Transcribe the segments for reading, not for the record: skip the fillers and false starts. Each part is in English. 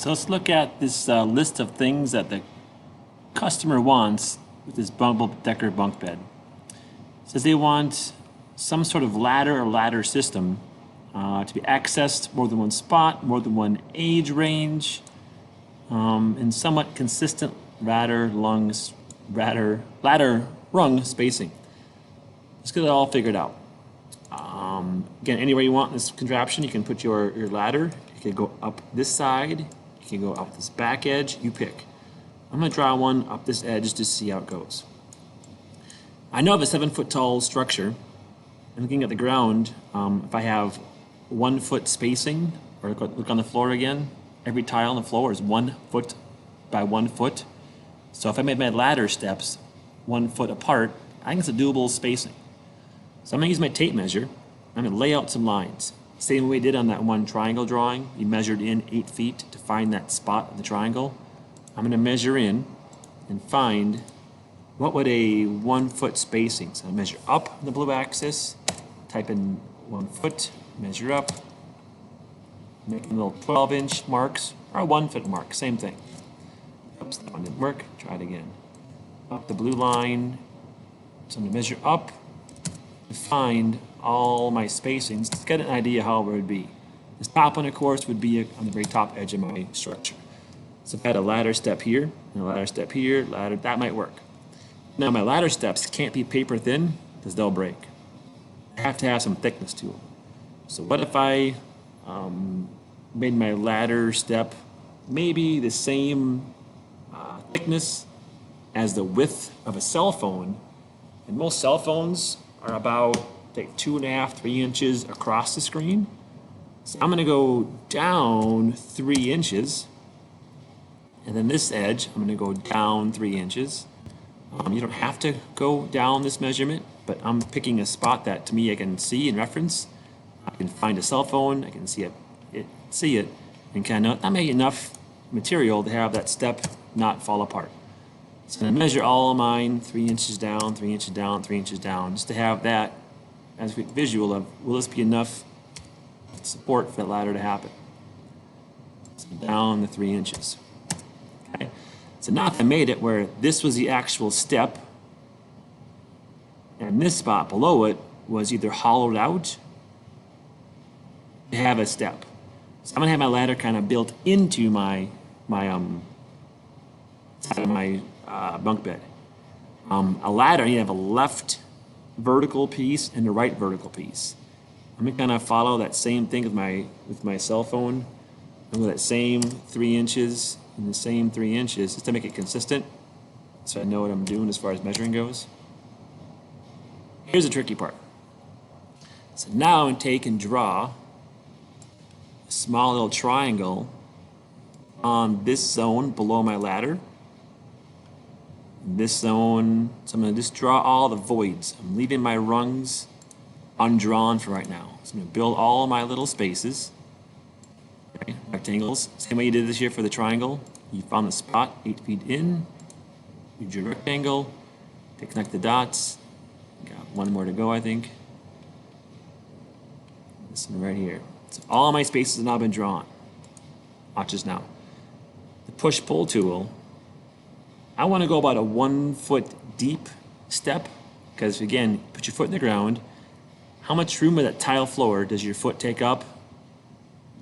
So let's look at this list of things that the customer wants with this double-decker bunk bed. It says they want some sort of ladder or ladder system to be accessed more than one spot, more than one age range, and somewhat consistent ladder rung spacing. Let's get it all figured out. Again, anywhere you want in this contraption, you can put your ladder. You can go up this side. You can go up this back edge. You pick. I'm going to draw one up this edge just to see how it goes. I know I have a 7-foot tall structure. And looking at the ground, if I have 1 foot spacing, or look on the floor again, every tile on the floor is 1 foot by 1 foot. So if I made my ladder steps 1 foot apart, I think it's a doable spacing. So I'm going to use my tape measure. I'm going to lay out some lines. Same way we did on that one triangle drawing. You measured in 8 feet to find that spot of the triangle. I'm going to measure in and find what would a 1 foot spacing. So I measure up on the blue axis, type in 1 foot, measure up, make little 12-inch marks, or a 1 foot mark, same thing. Oops, that one didn't work. Try it again. Up the blue line. So I'm going to measure up to find all my spacings to get an idea how it would be. This top one, of course, would be on the very top edge of my structure. So if I had a ladder step here, and a ladder step here, that might work. Now my ladder steps can't be paper thin because they'll break. I have to have some thickness to them. So what if I made my ladder step maybe the same thickness as the width of a cell phone? And most cell phones are about 2.5, 3 inches across the screen. So I'm going to go down 3 inches. And then this edge, I'm going to go down 3 inches. You don't have to go down this measurement, but I'm picking a spot that to me I can see and reference. I can find a cell phone, I can see it, and kind of, that may be enough material to have that step not fall apart. So I measure all of mine, 3 inches down, 3 inches down, 3 inches down, just to have that as a visual of, will this be enough support for that ladder to happen? So down the 3 inches. Okay. So now I made it where this was the actual step, and this spot below it was either hollowed out to have a step. So I'm gonna have my ladder kind of built into my side of my bunk bed. A ladder, you have a left vertical piece and a right vertical piece. I'm gonna kind of follow that same thing with my cell phone. I'm with that same 3 inches and the same 3 inches just to make it consistent, so I know what I'm doing as far as measuring goes. Here's the tricky part. So now I'm going to take and draw a small little triangle on this zone below my ladder. This zone, so I'm going to just draw all the voids. I'm leaving my rungs undrawn for right now. So I'm going to build all my little spaces. Okay, rectangles. Same way you did this year for the triangle. You found the spot 8 feet in. You drew a rectangle. To connect the dots. Got one more to go, I think. This one right here. So all my spaces have now been drawn. Watch this now. The push-pull tool. I want to go about a 1 foot deep step because, again, put your foot in the ground. How much room of that tile floor does your foot take up?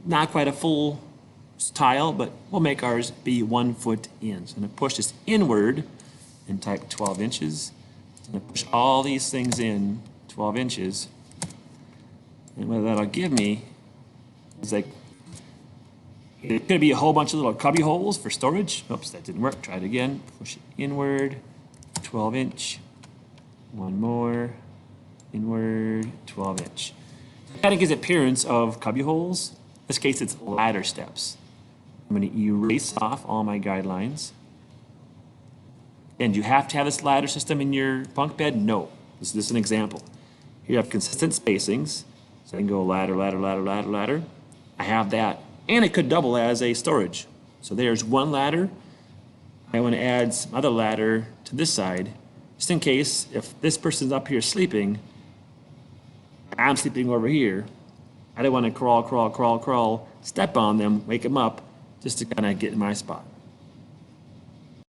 Not quite a full tile, but we'll make ours be 1 foot in. So I'm going to push this inward and type 12 inches. So I'm going to push all these things in 12 inches. And what that'll give me is like, it could be a whole bunch of little cubby holes for storage. Oops, that didn't work. Try it again. Push it inward, 12 inch. One more, inward, 12 inch. Kind of gives appearance of cubby holes. In this case, it's ladder steps. I'm going to erase off all my guidelines. And do you have to have this ladder system in your bunk bed? No. This is an example. Here you have consistent spacings. So I can go ladder, ladder, ladder, ladder, ladder. I have that. And it could double as a storage. So there's one ladder. I want to add some other ladder to this side, just in case if this person's up here sleeping, I'm sleeping over here. I don't want to crawl, step on them, wake them up. just to kind of get in my spot.